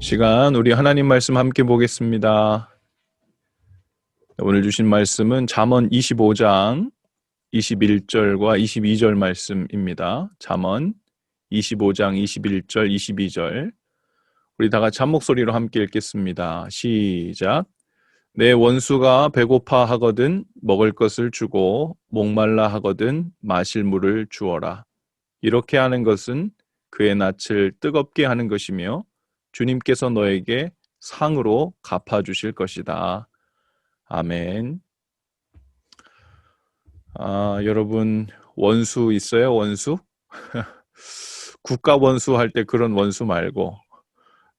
시간 우리 하나님 말씀 함께 보겠습니다. 오늘 주신 말씀은 잠언 25장 21절과 22절 말씀입니다. 잠언 25장 21절 22절 우리 다 같이 한 목소리로 함께 읽겠습니다. 시작. 내 원수가 배고파 하거든 먹을 것을 주고 목말라 하거든 마실 물을 주어라. 이렇게 하는 것은 그의 낯을 뜨겁게 하는 것이며 주님께서 너에게 상으로 갚아주실 것이다. 아멘. 여러분 원수 있어요? 원수? 국가 원수 할 때 그런 원수 말고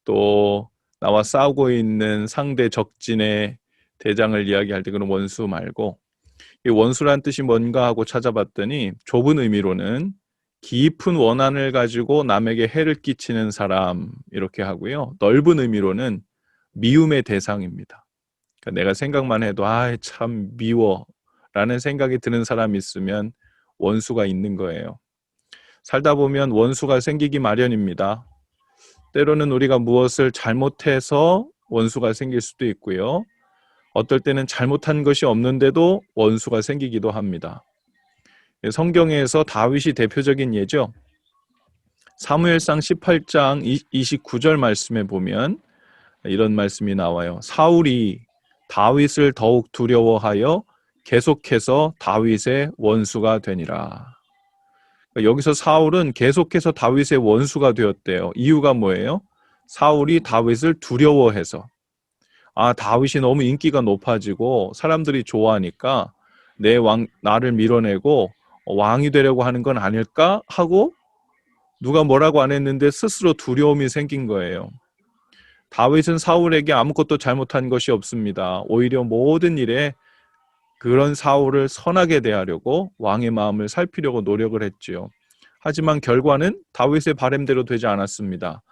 또 나와 싸우고 있는 상대 적진의 대장을 이야기할 때 그런 원수 말고 이 원수란 뜻이 뭔가 하고 찾아봤더니 좁은 의미로는 깊은 원한을 가지고 남에게 해를 끼치는 사람 이렇게 하고요. 넓은 의미로는 미움의 대상입니다. 그러니까 내가 생각만 해도 참 미워 라는 생각이 드는 사람이 있으면 원수가 있는 거예요. 살다 보면 원수가 생기기 마련입니다. 때로는 우리가 무엇을 잘못해서 원수가 생길 수도 있고요. 어떨 때는 잘못한 것이 없는데도 원수가 생기기도 합니다. 성경에서 다윗이 대표적인 예죠. 사무엘상 18장 29절 말씀에 보면 이런 말씀이 나와요. 사울이 다윗을 더욱 두려워하여 계속해서 다윗의 원수가 되니라. 여기서 사울은 계속해서 다윗의 원수가 되었대요. 이유가 뭐예요? 사울이 다윗을 두려워해서 다윗이 너무 인기가 높아지고 사람들이 좋아하니까 나를 밀어내고 왕이 되려고 하는 건 아닐까 하고 누가 뭐라고 안 했는데 스스로 두려움이 생긴 거예요. 다윗은 사울에게 아무것도 잘못한 것이 없습니다. 오히려 모든 일에 그런 사울을 선하게 대하려고 왕의 마음을 살피려고 노력을 했지요. 하지만 결과는 다윗의 바람대로 되지 않았습니다.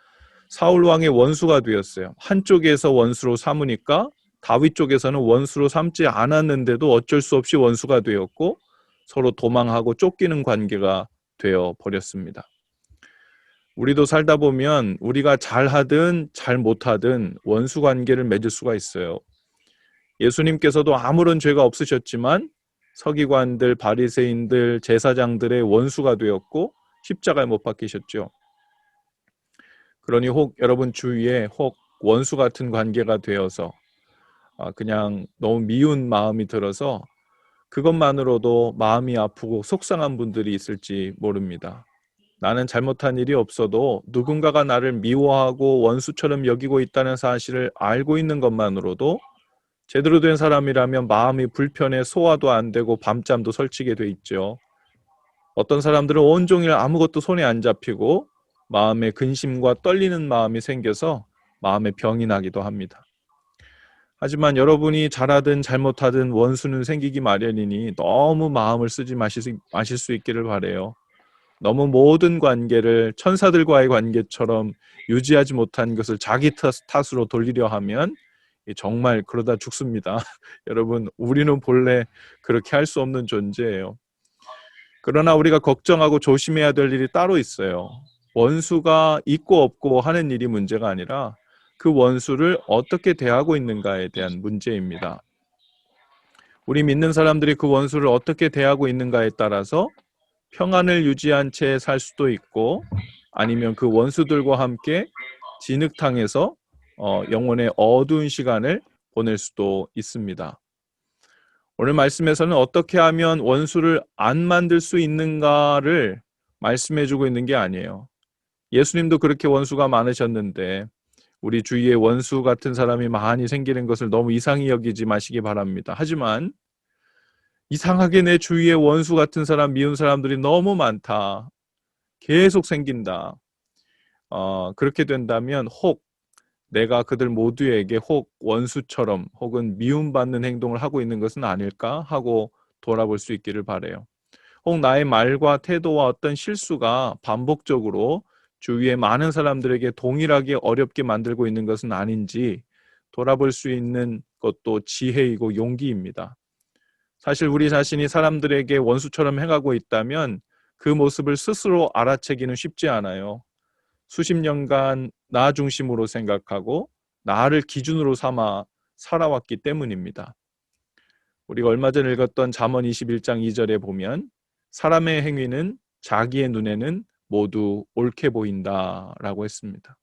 사울 왕의 원수가 되었어요. 한쪽에서 원수로 삼으니까 다윗 쪽에서는 원수로 삼지 않았는데도 어쩔 수 없이 원수가 되었고 서로 도망하고 쫓기는 관계가 되어 버렸습니다. 우리도 살다 보면 우리가 잘하든 잘 못하든 원수 관계를 맺을 수가 있어요. 예수님께서도 아무런 죄가 없으셨지만 서기관들, 바리새인들, 제사장들의 원수가 되었고 십자가에 못 박히셨죠. 그러니 혹 여러분 주위에 혹 원수 같은 관계가 되어서 그냥 너무 미운 마음이 들어서 그것만으로도 마음이 아프고 속상한 분들이 있을지 모릅니다. 나는 잘못한 일이 없어도 누군가가 나를 미워하고 원수처럼 여기고 있다는 사실을 알고 있는 것만으로도 제대로 된 사람이라면 마음이 불편해 소화도 안 되고 밤잠도 설치게 돼 있죠. 어떤 사람들은 온종일 아무것도 손에 안 잡히고 마음에 근심과 떨리는 마음이 생겨서 마음에 병이 나기도 합니다. 하지만 여러분이 잘하든 잘못하든 원수는 생기기 마련이니 너무 마음을 쓰지 마실 수 있기를 바라요. 너무 모든 관계를 천사들과의 관계처럼 유지하지 못한 것을 자기 탓으로 돌리려 하면 정말 그러다 죽습니다. 여러분, 우리는 본래 그렇게 할 수 없는 존재예요. 그러나 우리가 걱정하고 조심해야 될 일이 따로 있어요. 원수가 있고 없고 하는 일이 문제가 아니라 그 원수를 어떻게 대하고 있는가에 대한 문제입니다. 우리 믿는 사람들이 그 원수를 어떻게 대하고 있는가에 따라서 평안을 유지한 채 살 수도 있고 아니면 그 원수들과 함께 진흙탕에서 영혼의 어두운 시간을 보낼 수도 있습니다. 오늘 말씀에서는 어떻게 하면 원수를 안 만들 수 있는가를 말씀해주고 있는 게 아니에요. 예수님도 그렇게 원수가 많으셨는데 우리 주위에 원수 같은 사람이 많이 생기는 것을 너무 이상히 여기지 마시기 바랍니다. 하지만 이상하게 내 주위에 원수 같은 사람, 미운 사람들이 너무 많다. 계속 생긴다. 그렇게 된다면 혹 내가 그들 모두에게 혹 원수처럼 혹은 미움받는 행동을 하고 있는 것은 아닐까 하고 돌아볼 수 있기를 바라요. 혹 나의 말과 태도와 어떤 실수가 반복적으로 주위의 많은 사람들에게 동일하게 어렵게 만들고 있는 것은 아닌지 돌아볼 수 있는 것도 지혜이고 용기입니다. 사실 우리 자신이 사람들에게 원수처럼 행하고 있다면 그 모습을 스스로 알아채기는 쉽지 않아요. 수십 년간 나 중심으로 생각하고 나를 기준으로 삼아 살아왔기 때문입니다. 우리가 얼마 전 읽었던 잠언 21장 2절에 보면 사람의 행위는 자기의 눈에는 모두 옳게 보인다라고 했습니다.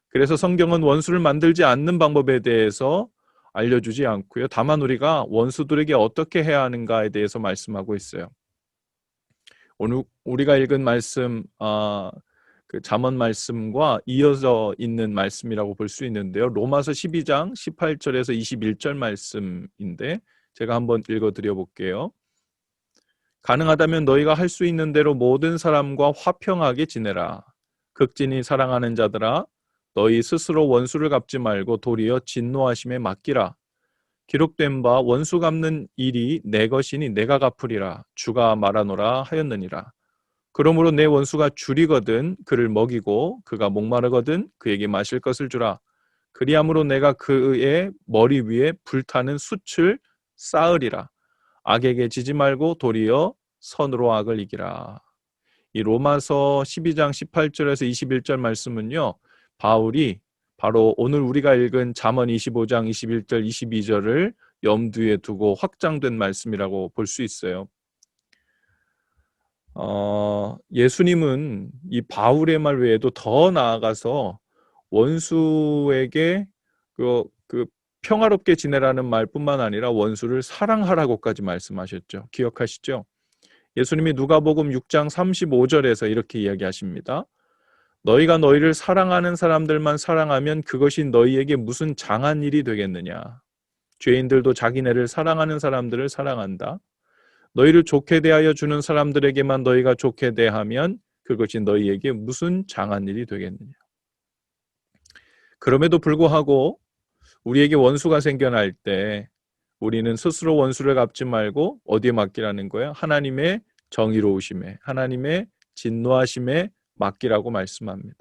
그래서 성경은 원수를 만들지 않는 방법에 대해서 알려주지 않고요. 다만 우리가 원수들에게 어떻게 해야 하는가에 대해서 말씀하고 있어요. 오늘 우리가 읽은 말씀, 그 잠언 말씀과 이어져 있는 말씀이라고 볼 수 있는데요. 로마서 12장 18절에서 21절 말씀인데 제가 한번 읽어드려 볼게요. 가능하다면 너희가 할 수 있는 대로 모든 사람과 화평하게 지내라. 극진히 사랑하는 자들아, 너희 스스로 원수를 갚지 말고 도리어 진노하심에 맡기라. 기록된 바 원수 갚는 일이 내 것이니 내가 갚으리라. 주가 말하노라 하였느니라. 그러므로 내 원수가 줄이거든 그를 먹이고 그가 목마르거든 그에게 마실 것을 주라. 그리함으로 내가 그의 머리 위에 불타는 숯을 쌓으리라. 악에게 지지 말고 도리어 선으로 악을 이기라. 이 로마서 12장 18절에서 21절 말씀은요, 바울이 바로 오늘 우리가 읽은 잠언 25장 21절 22절을 염두에 두고 확장된 말씀이라고 볼 수 있어요. 예수님은 이 바울의 말 외에도 더 나아가서 원수에게 그 평화롭게 지내라는 말뿐만 아니라 원수를 사랑하라고까지 말씀하셨죠. 기억하시죠? 예수님이 누가복음 6장 35절에서 이렇게 이야기하십니다. 너희가 너희를 사랑하는 사람들만 사랑하면 그것이 너희에게 무슨 장한 일이 되겠느냐. 죄인들도 자기네를 사랑하는 사람들을 사랑한다. 너희를 좋게 대하여 주는 사람들에게만 너희가 좋게 대하면 그것이 너희에게 무슨 장한 일이 되겠느냐. 그럼에도 불구하고 우리에게 원수가 생겨날 때 우리는 스스로 원수를 갚지 말고 어디에 맡기라는 거예요? 하나님의 정의로우심에, 하나님의 진노하심에 맡기라고 말씀합니다.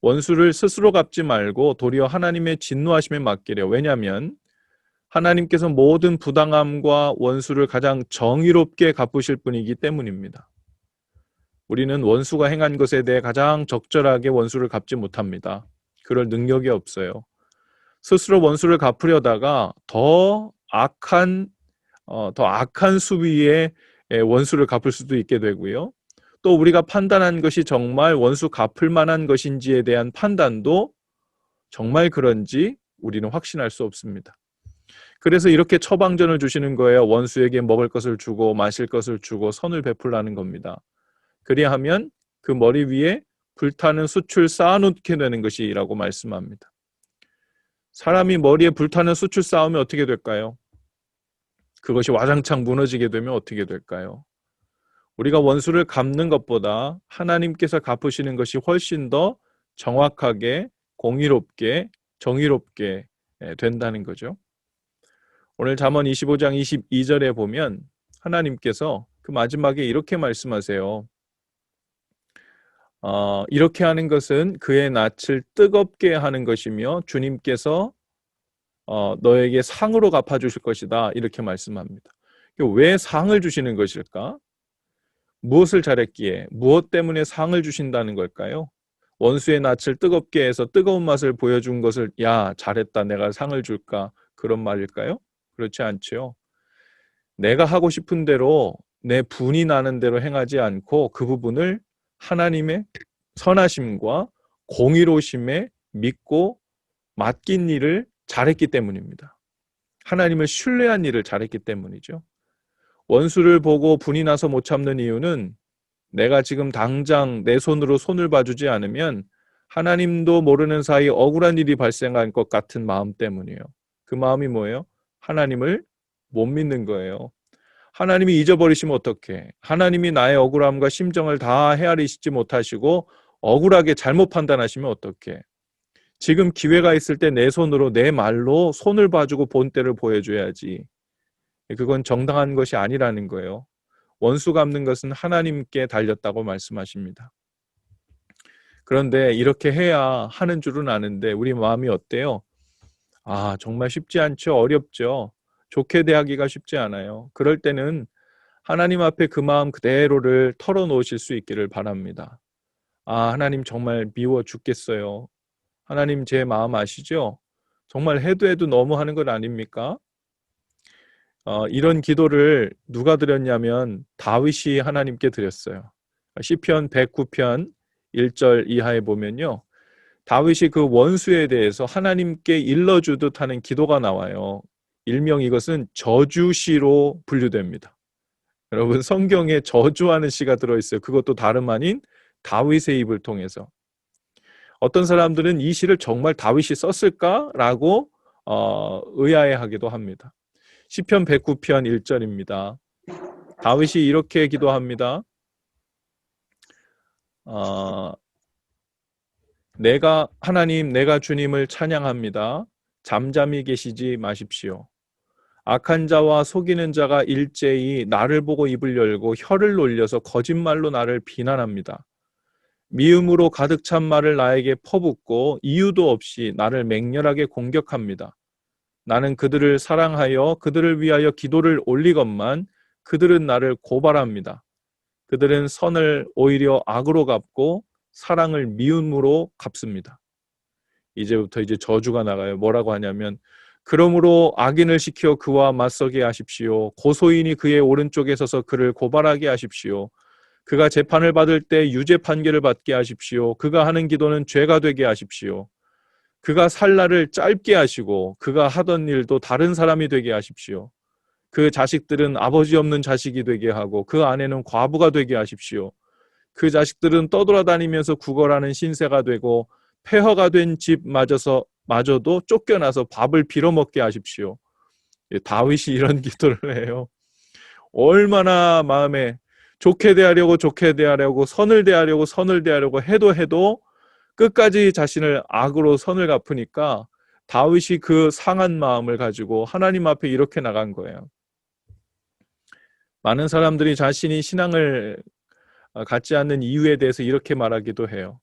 원수를 스스로 갚지 말고 도리어 하나님의 진노하심에 맡기래요. 왜냐하면 하나님께서 모든 부당함과 원수를 가장 정의롭게 갚으실 분이기 때문입니다. 우리는 원수가 행한 것에 대해 가장 적절하게 원수를 갚지 못합니다. 그럴 능력이 없어요. 스스로 원수를 갚으려다가 더 악한 수위의 원수를 갚을 수도 있게 되고요. 또 우리가 판단한 것이 정말 원수 갚을 만한 것인지에 대한 판단도 정말 그런지 우리는 확신할 수 없습니다. 그래서 이렇게 처방전을 주시는 거예요. 원수에게 먹을 것을 주고 마실 것을 주고 선을 베풀라는 겁니다. 그리하면 그 머리 위에 불타는 숯을 쌓아놓게 되는 것이라고 말씀합니다. 사람이 머리에 불타는 숯을 쌓으면 어떻게 될까요? 그것이 와장창 무너지게 되면 어떻게 될까요? 우리가 원수를 갚는 것보다 하나님께서 갚으시는 것이 훨씬 더 정확하게, 공의롭게, 정의롭게 된다는 거죠. 오늘 잠언 25장 22절에 보면 하나님께서 그 마지막에 이렇게 말씀하세요. 이렇게 하는 것은 그의 낯을 뜨겁게 하는 것이며 주님께서 너에게 상으로 갚아주실 것이다. 이렇게 말씀합니다. 왜 상을 주시는 것일까? 무엇을 잘했기에, 무엇 때문에 상을 주신다는 걸까요? 원수의 낯을 뜨겁게 해서 뜨거운 맛을 보여준 것을 야, 잘했다, 내가 상을 줄까? 그런 말일까요? 그렇지 않죠. 내가 하고 싶은 대로 내 분이 나는 대로 행하지 않고 그 부분을 하나님의 선하심과 공의로우심에 믿고 맡긴 일을 잘했기 때문입니다. 하나님을 신뢰한 일을 잘했기 때문이죠. 원수를 보고 분이 나서 못 참는 이유는 내가 지금 당장 내 손으로 손을 봐주지 않으면 하나님도 모르는 사이 억울한 일이 발생할 것 같은 마음 때문이에요. 그 마음이 뭐예요? 하나님을 못 믿는 거예요. 하나님이 잊어버리시면 어떡해? 하나님이 나의 억울함과 심정을 다 헤아리시지 못하시고 억울하게 잘못 판단하시면 어떡해? 지금 기회가 있을 때 내 손으로 내 말로 손을 봐주고 본때를 보여줘야지. 그건 정당한 것이 아니라는 거예요. 원수 갚는 것은 하나님께 달렸다고 말씀하십니다. 그런데 이렇게 해야 하는 줄은 아는데 우리 마음이 어때요? 정말 쉽지 않죠. 어렵죠. 좋게 대하기가 쉽지 않아요. 그럴 때는 하나님 앞에 그 마음 그대로를 털어놓으실 수 있기를 바랍니다. 하나님 정말 미워 죽겠어요. 하나님 제 마음 아시죠? 정말 해도 해도 너무 하는 것 아닙니까? 이런 기도를 누가 드렸냐면 다윗이 하나님께 드렸어요. 시편 109편 1절 이하에 보면요. 다윗이 그 원수에 대해서 하나님께 일러주듯 하는 기도가 나와요. 일명 이것은 저주시로 분류됩니다. 여러분 성경에 저주하는 시가 들어있어요. 그것도 다름 아닌 다윗의 입을 통해서. 어떤 사람들은 이 시를 정말 다윗이 썼을까라고 의아해하기도 합니다. 시편 109편 1절입니다. 다윗이 이렇게 기도합니다. 내가 주님을 찬양합니다. 잠잠히 계시지 마십시오. 악한 자와 속이는 자가 일제히 나를 보고 입을 열고 혀를 놀려서 거짓말로 나를 비난합니다. 미움으로 가득 찬 말을 나에게 퍼붓고 이유도 없이 나를 맹렬하게 공격합니다. 나는 그들을 사랑하여 그들을 위하여 기도를 올리건만 그들은 나를 고발합니다. 그들은 선을 오히려 악으로 갚고 사랑을 미움으로 갚습니다. 이제부터 저주가 나가요. 뭐라고 하냐면 그러므로 악인을 시켜 그와 맞서게 하십시오. 고소인이 그의 오른쪽에 서서 그를 고발하게 하십시오. 그가 재판을 받을 때 유죄 판결을 받게 하십시오. 그가 하는 기도는 죄가 되게 하십시오. 그가 살 날을 짧게 하시고 그가 하던 일도 다른 사람이 되게 하십시오. 그 자식들은 아버지 없는 자식이 되게 하고 그 아내는 과부가 되게 하십시오. 그 자식들은 떠돌아다니면서 구걸하는 신세가 되고 폐허가 된 집마저도 쫓겨나서 밥을 빌어먹게 하십시오. 다윗이 이런 기도를 해요. 얼마나 마음에 좋게 대하려고 선을 대하려고 해도 끝까지 자신을 악으로 선을 갚으니까 다윗이 그 상한 마음을 가지고 하나님 앞에 이렇게 나간 거예요. 많은 사람들이 자신이 신앙을 갖지 않는 이유에 대해서 이렇게 말하기도 해요.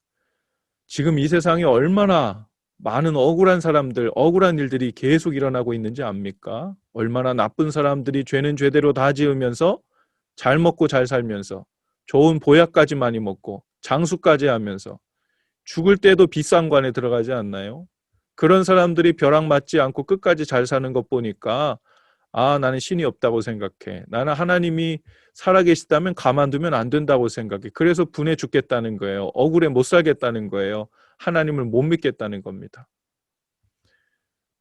지금 이 세상에 얼마나 많은 억울한 일들이 계속 일어나고 있는지 압니까? 얼마나 나쁜 사람들이 죄는 죄대로 다 지으면서 잘 먹고 잘 살면서 좋은 보약까지 많이 먹고 장수까지 하면서 죽을 때도 비싼 관에 들어가지 않나요? 그런 사람들이 벼락 맞지 않고 끝까지 잘 사는 것 보니까 나는 신이 없다고 생각해. 나는 하나님이 살아계시다면 가만두면 안 된다고 생각해. 그래서 분해 죽겠다는 거예요. 억울해 못 살겠다는 거예요. 하나님을 못 믿겠다는 겁니다.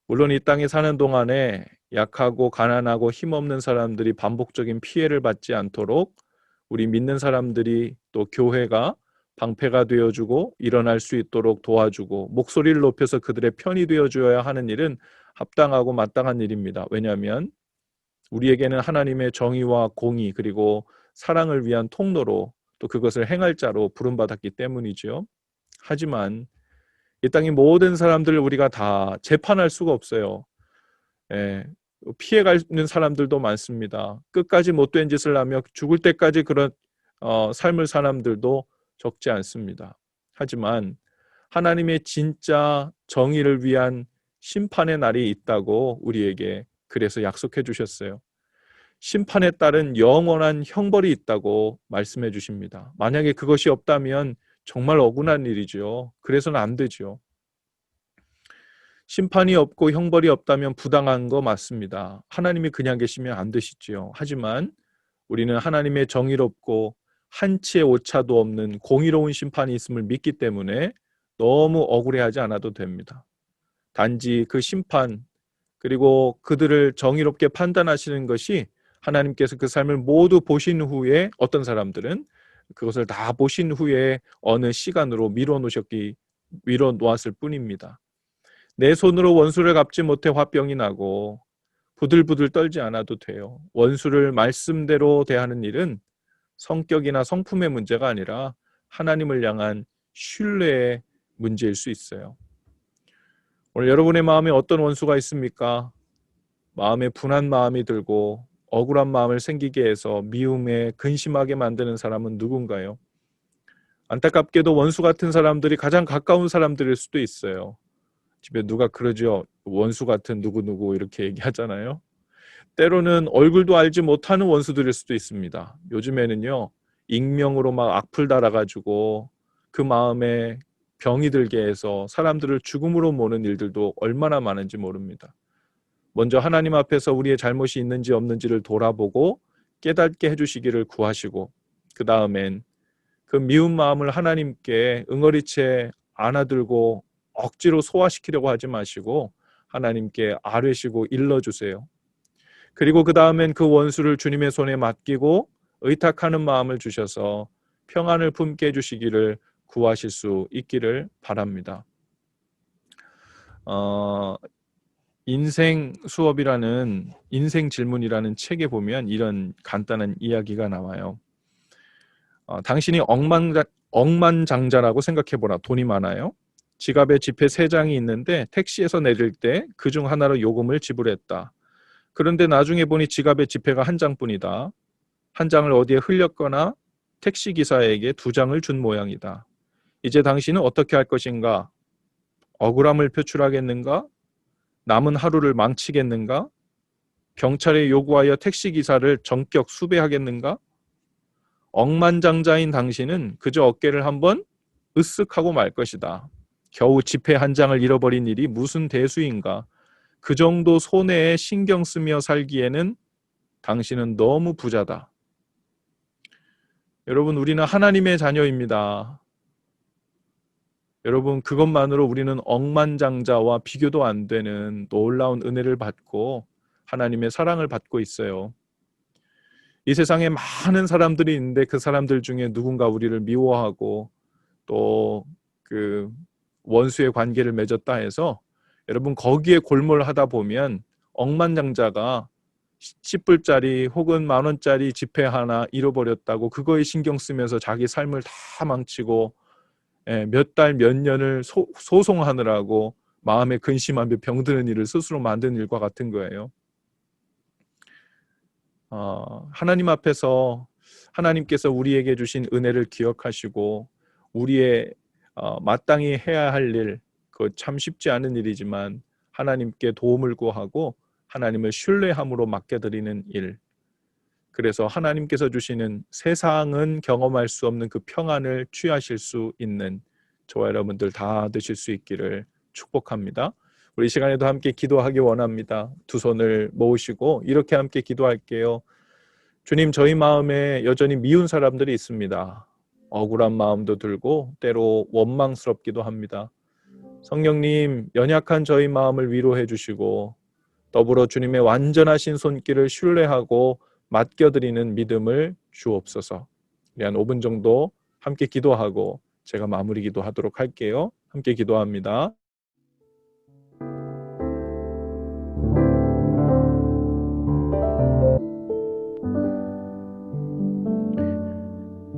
물론 이 땅에 사는 동안에 약하고 가난하고 힘없는 사람들이 반복적인 피해를 받지 않도록 우리 믿는 사람들이 또 교회가 방패가 되어주고 일어날 수 있도록 도와주고 목소리를 높여서 그들의 편이 되어주어야 하는 일은 합당하고 마땅한 일입니다. 왜냐하면 우리에게는 하나님의 정의와 공의 그리고 사랑을 위한 통로로 또 그것을 행할 자로 부름받았기 때문이죠. 하지만 이 땅의 모든 사람들을 우리가 다 재판할 수가 없어요. 피해가는 사람들도 많습니다. 끝까지 못된 짓을 하며 죽을 때까지 그런 삶을 사람들도 적지 않습니다. 하지만 하나님의 진짜 정의를 위한 심판의 날이 있다고 우리에게 그래서 약속해 주셨어요. 심판에 따른 영원한 형벌이 있다고 말씀해 주십니다. 만약에 그것이 없다면 정말 억울한 일이죠. 그래서는 안 되죠. 심판이 없고 형벌이 없다면 부당한 거 맞습니다. 하나님이 그냥 계시면 안 되시지요. 하지만 우리는 하나님의 정의롭고 한치의 오차도 없는 공의로운 심판이 있음을 믿기 때문에 너무 억울해하지 않아도 됩니다. 단지 그 심판 그리고 그들을 정의롭게 판단하시는 것이 하나님께서 그 삶을 모두 보신 후에 어떤 사람들은 그것을 다 보신 후에 어느 시간으로 미뤄 놓았을 뿐입니다. 내 손으로 원수를 갚지 못해 화병이 나고 부들부들 떨지 않아도 돼요. 원수를 말씀대로 대하는 일은 성격이나 성품의 문제가 아니라 하나님을 향한 신뢰의 문제일 수 있어요. 오늘 여러분의 마음에 어떤 원수가 있습니까? 마음에 분한 마음이 들고 억울한 마음을 생기게 해서 미움에 근심하게 만드는 사람은 누군가요? 안타깝게도 원수 같은 사람들이 가장 가까운 사람들일 수도 있어요. 집에 누가 그러죠. 원수 같은 누구누구 이렇게 얘기하잖아요. 때로는 얼굴도 알지 못하는 원수들일 수도 있습니다. 요즘에는요. 익명으로 막 악플 달아가지고 그 마음에 병이 들게 해서 사람들을 죽음으로 모는 일들도 얼마나 많은지 모릅니다. 먼저 하나님 앞에서 우리의 잘못이 있는지 없는지를 돌아보고 깨닫게 해주시기를 구하시고, 그 다음엔 그 미운 마음을 하나님께 응어리째 안아들고 억지로 소화시키려고 하지 마시고 하나님께 아뢰시고 일러주세요. 그리고 그 다음엔 그 원수를 주님의 손에 맡기고 의탁하는 마음을 주셔서 평안을 품게 해주시기를 구하실 수 있기를 바랍니다. 인생 수업이라는 인생 질문이라는 책에 보면 이런 간단한 이야기가 나와요. 당신이 억만장자라고 생각해보라. 돈이 많아요. 지갑에 지폐 3장이 있는데 택시에서 내릴 때 그 중 하나로 요금을 지불했다. 그런데 나중에 보니 지갑에 지폐가 1장뿐이다. 1장을 어디에 흘렸거나 택시기사에게 2장을 준 모양이다. 이제 당신은 어떻게 할 것인가? 억울함을 표출하겠는가? 남은 하루를 망치겠는가? 경찰에 요구하여 택시기사를 전격 수배하겠는가? 억만장자인 당신은 그저 어깨를 한번 으쓱하고 말 것이다. 겨우 지폐 1장을 잃어버린 일이 무슨 대수인가? 그 정도 손해에 신경 쓰며 살기에는 당신은 너무 부자다. 여러분, 우리는 하나님의 자녀입니다. 여러분, 그것만으로 우리는 억만장자와 비교도 안 되는 놀라운 은혜를 받고 하나님의 사랑을 받고 있어요. 이 세상에 많은 사람들이 있는데 그 사람들 중에 누군가 우리를 미워하고 또 그 원수의 관계를 맺었다 해서 여러분, 거기에 골몰하다 보면 억만장자가 10불짜리 혹은 만원짜리 지폐 하나 잃어버렸다고 그거에 신경 쓰면서 자기 삶을 다 망치고 몇 달, 몇 년을 소송하느라고 마음에 근심하며 병드는 일을 스스로 만든 일과 같은 거예요. 하나님 앞에서 하나님께서 우리에게 주신 은혜를 기억하시고 우리의 마땅히 해야 할 일, 그거 참 쉽지 않은 일이지만 하나님께 도움을 구하고 하나님을 신뢰함으로 맡겨드리는 일, 그래서 하나님께서 주시는 세상은 경험할 수 없는 그 평안을 취하실 수 있는 저와 여러분들 다 되실 수 있기를 축복합니다. 우리 시간에도 함께 기도하기 원합니다. 두 손을 모으시고 이렇게 함께 기도할게요. 주님, 저희 마음에 여전히 미운 사람들이 있습니다. 억울한 마음도 들고 때로 원망스럽기도 합니다. 성령님, 연약한 저희 마음을 위로해 주시고 더불어 주님의 완전하신 손길을 신뢰하고 맡겨드리는 믿음을 주옵소서. 우리 한 5분 정도 함께 기도하고 제가 마무리 기도하도록 할게요. 함께 기도합니다.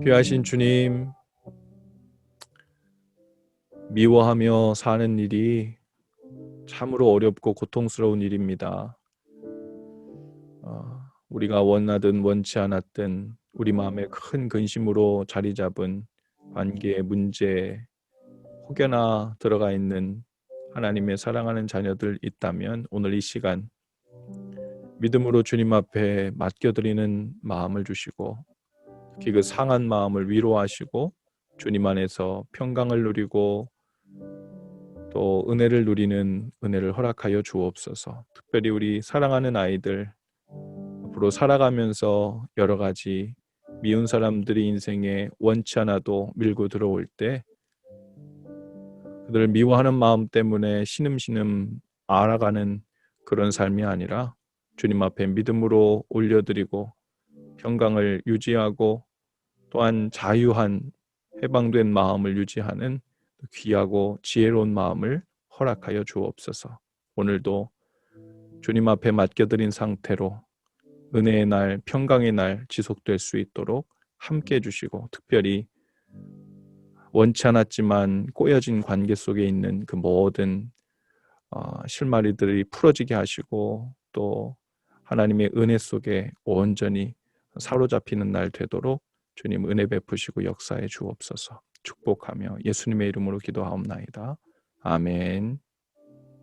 귀하신 주님, 미워하며 사는 일이 참으로 어렵고 고통스러운 일입니다. 우리가 원하든 원치 않았든 우리 마음에 큰 근심으로 자리 잡은 관계의 문제, 혹여나 들어가 있는 하나님의 사랑하는 자녀들 있다면 오늘 이 시간 믿음으로 주님 앞에 맡겨드리는 마음을 주시고 특히 그 상한 마음을 위로하시고 주님 안에서 평강을 누리고 또 은혜를 누리는 은혜를 허락하여 주옵소서. 특별히 우리 사랑하는 아이들 앞으로 살아가면서 여러 가지 미운 사람들이 인생에 원치 않아도 밀고 들어올 때 그들을 미워하는 마음 때문에 신음신음 알아가는 그런 삶이 아니라 주님 앞에 믿음으로 올려드리고 평강을 유지하고 또한 자유한 해방된 마음을 유지하는 귀하고 지혜로운 마음을 허락하여 주옵소서. 오늘도 주님 앞에 맡겨드린 상태로 은혜의 날, 평강의 날 지속될 수 있도록 함께 해주시고 특별히 원치 않았지만 꼬여진 관계 속에 있는 그 모든 실마리들이 풀어지게 하시고 또 하나님의 은혜 속에 온전히 사로잡히는 날 되도록 주님 은혜 베푸시고 역사해 주옵소서. 축복하며 예수님의 이름으로 기도하옵나이다. 아멘.